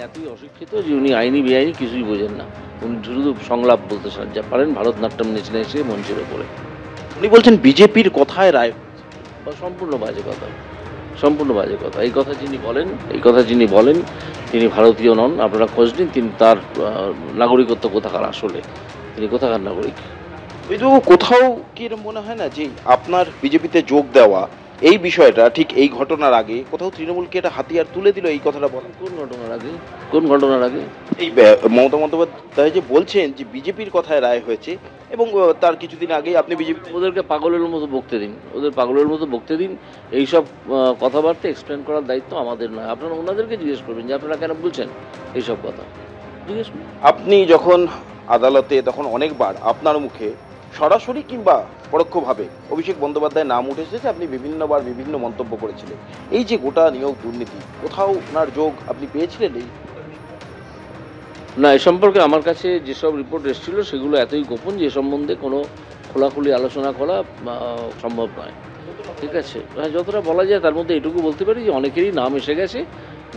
এতই অশিক্ষিত যে উনি আইনি বেআইনি কিছুই বোঝেন না। উনি শুধু সংলাপ বলতে যা পারেন ভারতনাট্যম নেচে নেচে মঞ্চের ওপরে। উনি বলছেন বিজেপির কথায় রায়। সম্পূর্ণ বাজে কথা, সম্পূর্ণ বাজে কথা। এই কথা যিনি বলেন তিনি ভারতীয় নন। আপনারা খোঁজ নিন তিনি তার নাগরিকত্ব কোথাকার, আসলে তিনি কোথাকার নাগরিক। অমিতবাবু, কোথাও কি এরকম মনে হয় না যে আপনার বিজেপিতে যোগ দেওয়া এই বিষয়টা ঠিক এই ঘটনার আগে কোথাও তৃণমূলকে এটা হাতিয়ার তুলে দিল এই কথাটা বলেন? কোন ঘটনার আগে? এই মমতা বন্দ্যোপাধ্যায় যে বলছেন যে বিজেপির কথায় রায় হয়েছে এবং তার কিছুদিন আগেই আপনি বিজেপি। ওদেরকে পাগলের মতো বকতে দিন, এইসব কথাবার্তা এক্সপ্লেন করার দায়িত্ব আমাদের নয়। আপনারা ওনাদেরকে জিজ্ঞেস করবেন যে আপনারা কেন বলছেন এইসব কথা, জিজ্ঞেস করুন। আপনি যখন আদালতে তখন অনেকবার আপনার মুখে সরাসরি কিংবা পরোক্ষভাবে অভিষেক বন্দ্যোপাধ্যায়ের নাম উঠে এসেছে, আপনি বিভিন্নবার বিভিন্ন মন্তব্য করেছিলেন। এই যে গোটা নিয়োগ দুর্নীতি, কোথাও ওনার যোগ আপনি পেয়েছিলেন? এই না, এ সম্পর্কে আমার কাছে যেসব রিপোর্ট এসেছিল সেগুলো এতই গোপন যে সম্বন্ধে কোনো খোলাখুলি আলোচনা করা সম্ভব নয়। ঠিক আছে, হ্যাঁ, যতটা বলা যায় তার মধ্যে এটুকু বলতে পারি যে অনেকেরই নাম এসে গেছে,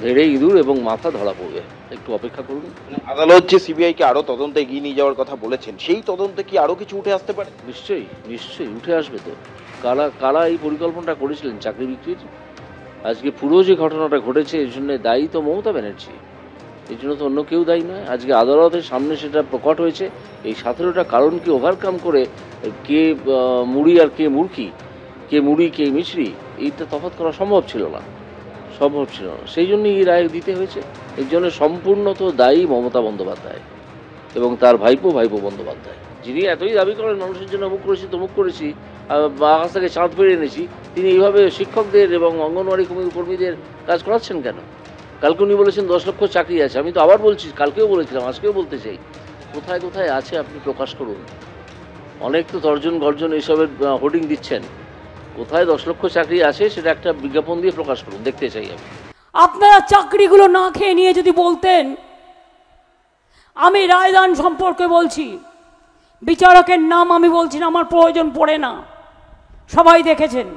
ধেড়ে ইঁদুর এবং মাথা ধরা পড়বে। একটু অপেক্ষা করুন। আদালত যে সিবিআইকে আরো তদন্তে এগিয়ে নিয়ে যাওয়ার কথা বলেছেন, সেই তদন্তে কি আরো কিছু উঠে আসতে পারে? নিশ্চয়ই উঠে আসবে তো। কারা এই পরিকল্পনাটা করেছিলেন চাকরি বিক্রির? আজকে পুরো যে ঘটনাটা ঘটেছে এর জন্য দায়ী তো মমতা ব্যানার্জি, এর জন্য তো অন্য কেউ দায়ী নয়। আজকে আদালতের সামনে সেটা প্রকট হয়েছে। এই 17টা কারণকে ওভারকাম করে কে মুড়ি আর কে মুরকি, কে মুড়ি কে মিছরি, এইটা তফাৎ করা সম্ভব ছিল না। সেই জন্যই এই রায় দিতে হয়েছে। এর জন্য সম্পূর্ণ তো দায়ী মমতা বন্দ্যোপাধ্যায় এবং তার ভাইপো বন্দ্যোপাধ্যায়, যিনি এতই দাবি করেন মানুষের জন্য অমুক করেছি তমুক করেছি, আকাশ থেকে চাঁদ পেরে এনেছি। তিনি এইভাবে শিক্ষকদের এবং অঙ্গনওয়াড়ি কর্মীদের কাজ করাচ্ছেন কেন? কালকে উনি বলেছেন 10 লক্ষ চাকরি আছে। আমি তো আবার বলছি, কালকেও বলেছিলাম, আজকেও বলতে চাই, কোথায় কোথায় আছে আপনি প্রকাশ করুন। অনেক তো তর্জন গর্জন এইসবের হোর্ডিং দিচ্ছেন, কোথায় 10 লক্ষ চাকরি আছে সেটা একটা বিজ্ঞাপন দিয়ে প্রকাশ করুন, দেখতে চাই আমি। আপনারা চাকরিগুলো না খেয়ে নিয়ে যদি বলতেন। আমি রায়দান সম্পর্কে বলছি, বিচারকের নাম আমি বলছি না, আমার প্রয়োজন পড়ে না, সবাই দেখেছেন।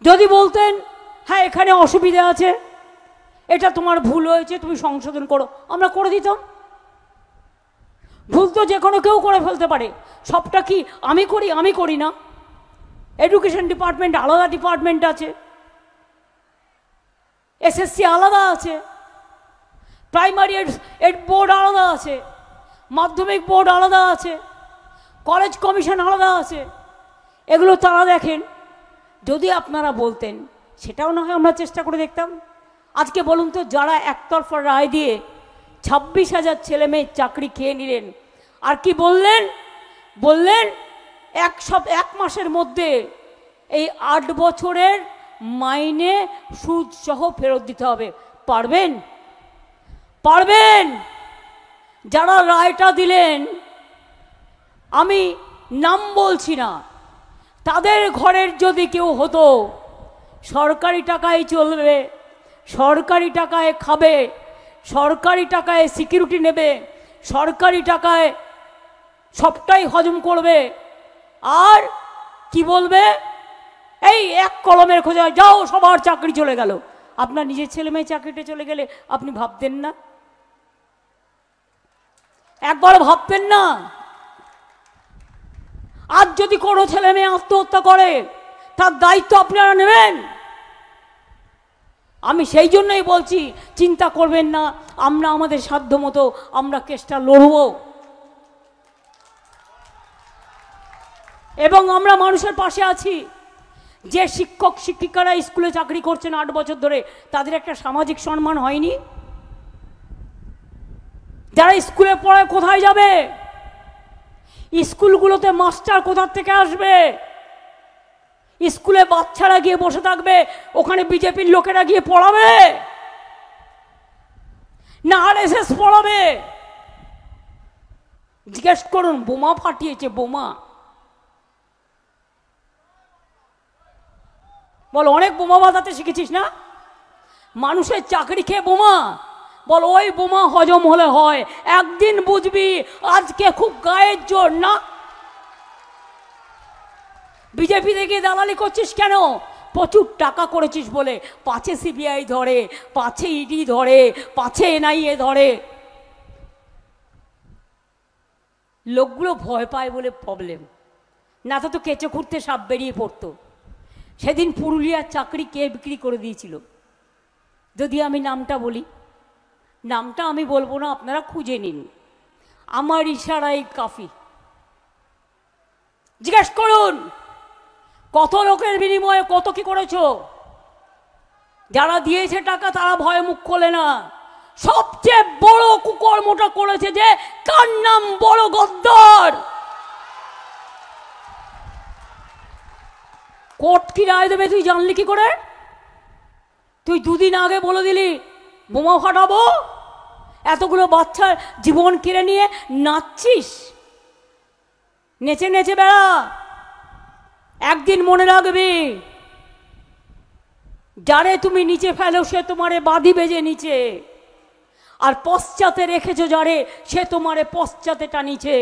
যদি বলতেন হ্যাঁ এখানে অসুবিধা আছে, এটা তোমার ভুল হয়েছে, তুমি সংশোধন করো, আমরা করে দিতাম। ভুল তো যে কোনো কেউ করে ফেলতে পারে, সবটা কি আমি করি না? এডুকেশন ডিপার্টমেন্ট আলাদা ডিপার্টমেন্ট আছে, এসএসসি আলাদা আছে, প্রাইমারি এড বোর্ড আলাদা আছে, মাধ্যমিক বোর্ড আলাদা আছে, কলেজ কমিশন আলাদা আছে, এগুলো তারা দেখেন। যদি আপনারা বলতেন সেটাও না হয় আমরা চেষ্টা করে দেখতাম। আজকে বলুন তো, যারা একতরফা রায় দিয়ে 26,000 ছেলে মেয়ের চাকরি খেয়ে নিলেন, আর কি বললেন এক মাসের মধ্যে এই 8 বছরের মাইনে সুদ সহ ফেরত দিতে হবে। পারবেন? যারা রায়টা দিলেন, আমি নাম বলছি না, তাদের ঘরের যদি কেউ হতো, সরকারি টাকায় চলবে, সরকারি টাকায় খাবে, সরকারি টাকায় সিকিউরিটি নেবে, সরকারি টাকায় সবটাই হজম করবে, আর কি বলবে, এই এক কলমের খোঁজায় যাও সবার চাকরি চলে গেল। আপনার নিজের ছেলে মেয়ে চাকরিটা চলে গেলে আপনি ভাবতেন না? একবার ভাবতেন না? আজ যদি কোনো ছেলে মেয়ে আত্মহত্যা করে তার দায়িত্ব আপনারা নেবেন? আমি সেই জন্যই বলছি, চিন্তা করবেন না, আমরা আমাদের সাধ্য মতো আমরা কেসটা লড়ব এবং আমরা মানুষের পাশে আছি। যে শিক্ষক শিক্ষিকারা স্কুলে চাকরি করছেন 8 বছর ধরে, তাদের একটা সামাজিক সম্মান হয়নি? যারা স্কুলে পড়ায় কোথায় যাবে? স্কুলগুলোতে মাস্টার কোথা থেকে আসবে? স্কুলে বাচ্চারা গিয়ে বসে থাকবে, ওখানে বিজেপির লোকেরা গিয়ে পড়াবে না আরএসএস পড়াবে? জিজ্ঞেস করুন, বোমা ফাটিয়েছে, বোমা। বল, অনেক বোমা বাজাতে শিখেছিস না? মানুষের চাকরি খেয়ে বোমা। বল, ওই বোমা হজম হলে হয়, একদিন বুঝবি আজকে খুব গায়ের জোর না। বিজেপি থেকে দালালি করছিস কেন? প্রচুর টাকা করেছিস বলে পাছে সিবিআই ধরে, পাছে ইডি ধরে, পাছে এনআইএ ধরে। লোকগুলো ভয় পায় বলে প্রবলেম, না তো কেঁচো খুঁড়তে সাপ বেরিয়ে পড়তো। সেদিন পুরুলিয়ার চাকরি কে বিক্রি করে দিয়েছিল? যদি আমি নামটা বলি, নামটা আমি বলবো না, আপনারা খুঁজে নিন, আমার ইশারাই কাফি। জিজ্ঞেস করুন কত লোকের বিনিময়ে কত কি করেছো। যারা দিয়েছে টাকা তারা ভয়ে মুখ খোলে না। সবচেয়ে বড় কুকর্মটা করেছে যে কার নাম বড় গদ্দার। কোর্ট কি রায় দেবে তুই জানলি কি করে? তুই দুদিন আগে বলে দিলি বোমা ফাটাবো, এতগুলো বাচ্চার জীবন কেড়ে নিয়ে নাচছিস, নেচে নেচে বেড়া। একদিন মনে রাখবি, যারে তুমি নিচে ফেলো সে তোমারে বাঁধি বেজে নিচে, আর পশ্চাতে রেখেছো যারে সে তোমারে পশ্চাতে টানিছে।